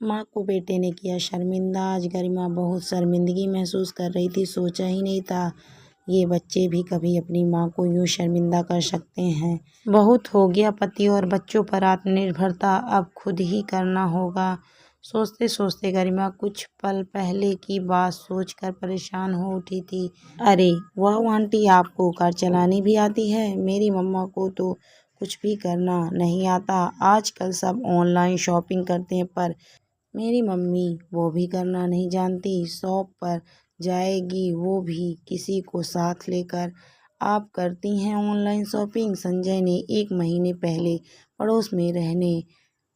माँ को बेटे ने किया शर्मिंदा। आज गरिमा बहुत शर्मिंदगी महसूस कर रही थी। सोचा ही नहीं था ये बच्चे भी कभी अपनी माँ को यूँ शर्मिंदा कर सकते हैं। बहुत हो गया पति और बच्चों पर आत्मनिर्भरता, अब खुद ही करना होगा। सोचते सोचते गरिमा कुछ पल पहले की बात सोचकर परेशान हो उठी थी। अरे वाह आंटी, आपको कार चलानी भी आती है। मेरी मम्मा को तो कुछ भी करना नहीं आता। आजकल सब ऑनलाइन शॉपिंग करते हैं, पर मेरी मम्मी वो भी करना नहीं जानती। शॉप पर जाएगी वो भी किसी को साथ लेकर। आप करती हैं ऑनलाइन शॉपिंग? संजय ने 1 महीने पहले पड़ोस में रहने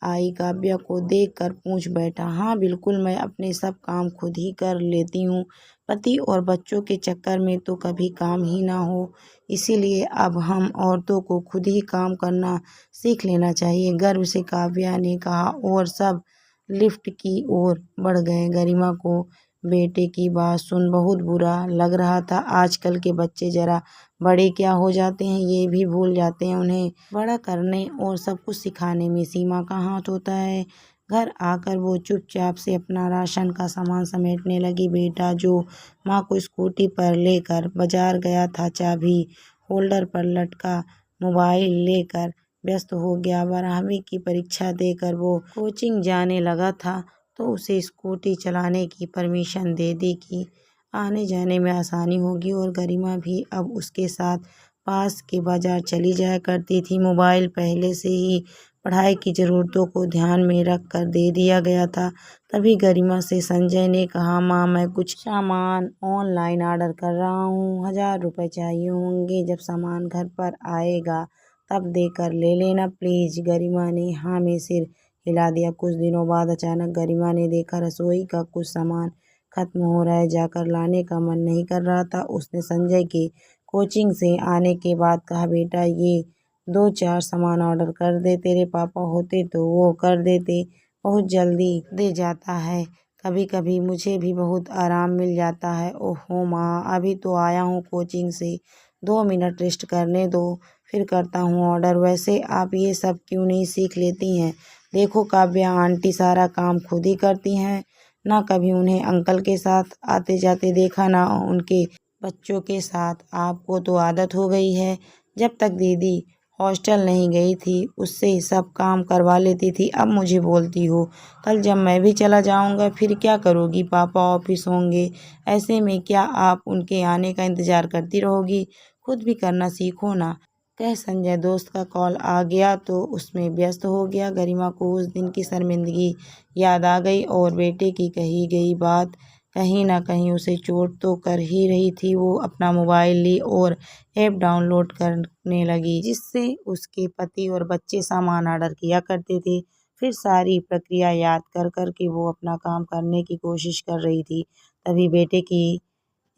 आई काव्या को देखकर पूछ बैठा। हाँ बिल्कुल, मैं अपने सब काम खुद ही कर लेती हूँ। पति और बच्चों के चक्कर में तो कभी काम ही ना हो, इसीलिए अब हम औरतों को खुद ही काम करना सीख लेना चाहिए, गर्व से काव्या ने कहा। और सब लिफ्ट की ओर बढ़ गए। गरिमा को बेटे की बात सुन बहुत बुरा लग रहा था। आजकल के बच्चे जरा बड़े क्या हो जाते हैं ये भी भूल जाते हैं। उन्हें बड़ा करने और सब कुछ सिखाने में सीमा का हाथ होता है। घर आकर वो चुपचाप से अपना राशन का सामान समेटने लगी। बेटा जो माँ को स्कूटी पर लेकर बाजार गया था, चाबी होल्डर पर लटका मोबाइल लेकर व्यस्त हो गया। 12वीं की परीक्षा देकर वो कोचिंग जाने लगा था, तो उसे स्कूटी चलाने की परमिशन दे दी कि आने जाने में आसानी होगी। और गरिमा भी अब उसके साथ पास के बाजार चली जाया करती थी। मोबाइल पहले से ही पढ़ाई की ज़रूरतों को ध्यान में रख कर दे दिया गया था। तभी गरिमा से संजय ने कहा, माँ मैं कुछ सामान ऑनलाइन ऑर्डर कर रहा हूँ, 1000 रुपये चाहिए होंगे। जब सामान घर पर आएगा तब देकर ले लेना प्लीज़। गरिमा ने हाँ में सिर हिला दिया। कुछ दिनों बाद अचानक गरिमा ने देखा रसोई का कुछ सामान खत्म हो रहा है। जाकर लाने का मन नहीं कर रहा था। उसने संजय के कोचिंग से आने के बाद कहा, बेटा ये 2-4 सामान ऑर्डर कर दे, तेरे पापा होते तो वो कर देते, बहुत जल्दी दे जाता है। कभी कभी मुझे भी बहुत आराम मिल जाता है। ओहो माँ, अभी तो आया हूँ कोचिंग से, 2 मिनट रेस्ट करने दो, फिर करता हूँ ऑर्डर। वैसे आप ये सब क्यों नहीं सीख लेती हैं? देखो काव्या आंटी सारा काम खुद ही करती हैं, ना कभी उन्हें अंकल के साथ आते जाते देखा, ना उनके बच्चों के साथ। आपको तो आदत हो गई है। जब तक दीदी हॉस्टल नहीं गई थी उससे सब काम करवा लेती थी, अब मुझे बोलती हो। कल जब मैं भी चला जाऊंगा फिर क्या करोगी? पापा ऑफिस होंगे, ऐसे में क्या आप उनके आने का इंतज़ार करती रहोगी? खुद भी करना सीखो ना। कह संजय दोस्त का कॉल आ गया तो उसमें व्यस्त हो गया। गरिमा को उस दिन की शर्मिंदगी याद आ गई और बेटे की कही गई बात कहीं ना कहीं उसे चोट तो कर ही रही थी। वो अपना मोबाइल ली और ऐप डाउनलोड करने लगी, जिससे उसके पति और बच्चे सामान ऑर्डर किया करते थे। फिर सारी प्रक्रिया याद कर कर के वो अपना काम करने की कोशिश कर रही थी। तभी बेटे की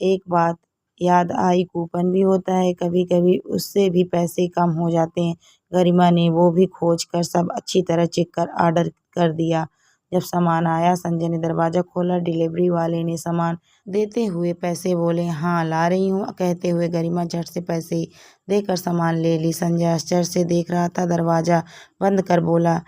एक बात याद आई, कूपन भी होता है कभी कभी, उससे भी पैसे कम हो जाते हैं। गरिमा ने वो भी खोज कर सब अच्छी तरह चेक कर ऑर्डर कर दिया। जब सामान आया संजय ने दरवाज़ा खोला। डिलीवरी वाले ने सामान देते हुए पैसे बोले, हाँ ला रही हूँ, कहते हुए गरिमा झट से पैसे देकर सामान ले ली। संजय आश्चर्य से देख रहा था। दरवाज़ा बंद कर बोला,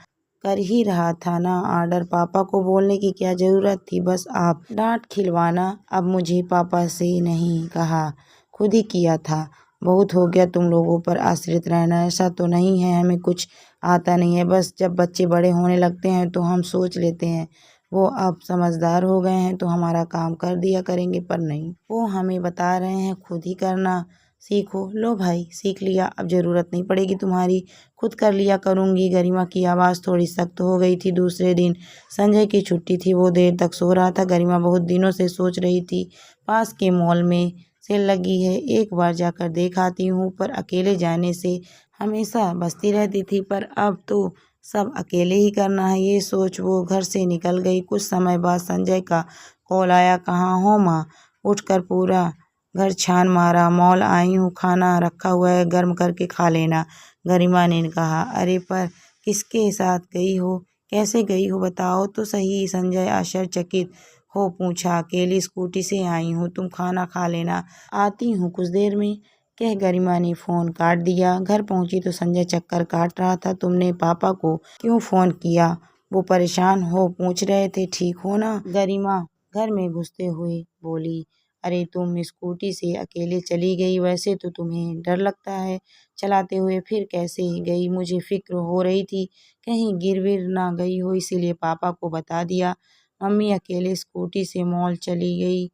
कर ही रहा था ना ऑर्डर, पापा को बोलने की क्या ज़रूरत थी, बस आप डांट खिलवाना। अब मुझे पापा से नहीं कहा, खुद ही किया था। बहुत हो गया तुम लोगों पर आश्रित रहना। ऐसा तो नहीं है हमें कुछ आता नहीं है, बस जब बच्चे बड़े होने लगते हैं तो हम सोच लेते हैं वो अब समझदार हो गए हैं तो हमारा काम कर दिया करेंगे, पर नहीं, वो हमें बता रहे हैं खुद ही करना सीखो। लो भाई सीख लिया, अब ज़रूरत नहीं पड़ेगी तुम्हारी, खुद कर लिया करूँगी। गरिमा की आवाज़ थोड़ी सख्त हो गई थी। दूसरे दिन संजय की छुट्टी थी, वो देर तक सो रहा था। गरिमा बहुत दिनों से सोच रही थी पास के मॉल में सेल लगी है, एक बार जाकर देख आती हूँ, पर अकेले जाने से हमेशा बसती रहती थी, पर अब तो सब अकेले ही करना है। ये सोच वो घर से निकल गई। कुछ समय बाद संजय का कॉल आया, कहाँ हो माँ? उठकर पूरा घर छान मारा, मॉल आई हूँ, खाना रखा हुआ है, गर्म करके खा लेना। गरिमा ने कहा, अरे पर किसके साथ गई हो, कैसे गई हो, बताओ तो सही। संजय आश्चर्यचकित हो पूछा, अकेली स्कूटी से आई हूँ, तुम खाना खा लेना, आती हूँ कुछ देर में, कह गरिमा ने फ़ोन काट दिया। घर पहुंची तो संजय चक्कर काट रहा था। तुमने पापा को क्यों फ़ोन किया? वो परेशान हो पूछ रहे थे, ठीक हो ना? गरिमा घर में घुसते हुए बोली, अरे तुम स्कूटी से अकेले चली गई, वैसे तो तुम्हें डर लगता है चलाते हुए, फिर कैसे गई? मुझे फिक्र हो रही थी कहीं गिर विर ना गई हो, इसीलिए पापा को बता दिया। मम्मी अकेले स्कूटी से मॉल चली गई।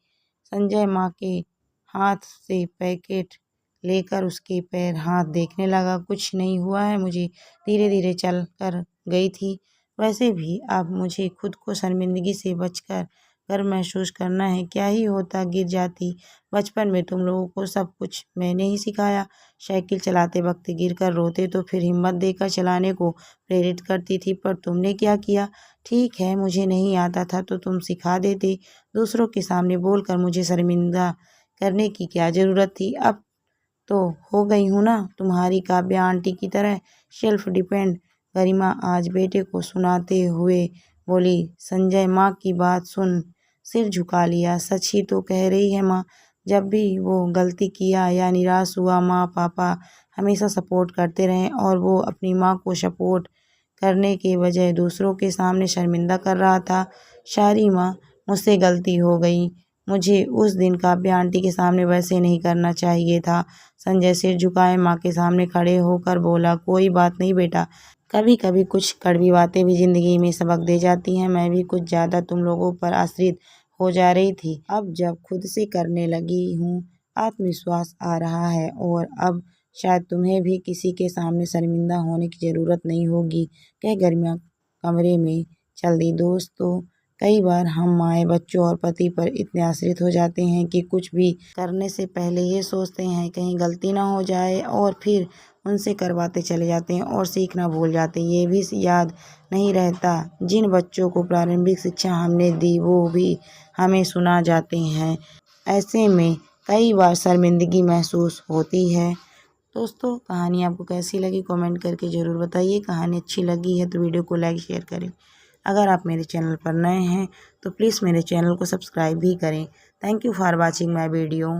संजय माँ के हाथ से पैकेट लेकर उसके पैर हाथ देखने लगा। कुछ नहीं हुआ है, मुझे धीरे धीरे चल कर गई थी। वैसे भी अब मुझे खुद को शर्मिंदगी से बचकर गर्व महसूस करना है। क्या ही होता गिर जाती, बचपन में तुम लोगों को सब कुछ मैंने ही सिखाया। साइकिल चलाते वक्त गिर कर रोते तो फिर हिम्मत देकर चलाने को प्रेरित करती थी, पर तुमने क्या किया? ठीक है, मुझे नहीं आता था तो तुम सिखा देते। दूसरों के सामने बोलकर मुझे शर्मिंदा करने की क्या ज़रूरत थी? अब तो हो गई हूँ ना तुम्हारी काव्या आंटी की तरह सेल्फ डिपेंड। गरिमा आज बेटे को सुनाते हुए बोली। संजय माँ की बात सुन सिर झुका लिया। सच ही तो कह रही है माँ, जब भी वो गलती किया या निराश हुआ, माँ पापा हमेशा सपोर्ट करते रहे और वो अपनी माँ को सपोर्ट करने के बजाय दूसरों के सामने शर्मिंदा कर रहा था। सारी माँ, मुझसे गलती हो गई, मुझे उस दिन काव्या आंटी के सामने वैसे नहीं करना चाहिए था। संजय सिर झुकाए माँ के सामने खड़े होकर बोला, कोई बात नहीं बेटा, कभी कभी कुछ कड़वी बातें भी जिंदगी में सबक दे जाती हैं। मैं भी कुछ ज़्यादा तुम लोगों पर आश्रित हो जा रही थी, अब जब खुद से करने लगी हूँ आत्मविश्वास आ रहा है और अब शायद तुम्हें भी किसी के सामने शर्मिंदा होने की ज़रूरत नहीं होगी। कह गरिमा कमरे में चल दी। दोस्तों, कई बार हम माएँ बच्चों और पति पर इतने आश्रित हो जाते हैं कि कुछ भी करने से पहले ये सोचते हैं कहीं गलती ना हो जाए और फिर उनसे करवाते चले जाते हैं और सीखना भूल जाते हैं। ये भी याद नहीं रहता जिन बच्चों को प्रारंभिक शिक्षा हमने दी वो भी हमें सुना जाते हैं। ऐसे में कई बार शर्मिंदगी महसूस होती है। दोस्तों, कहानी आपको कैसी लगी कमेंट करके ज़रूर बताइए। कहानी अच्छी लगी है तो वीडियो को लाइक शेयर करें। अगर आप मेरे चैनल पर नए हैं तो प्लीज़ मेरे चैनल को सब्सक्राइब भी करें। Thank you for watching my video.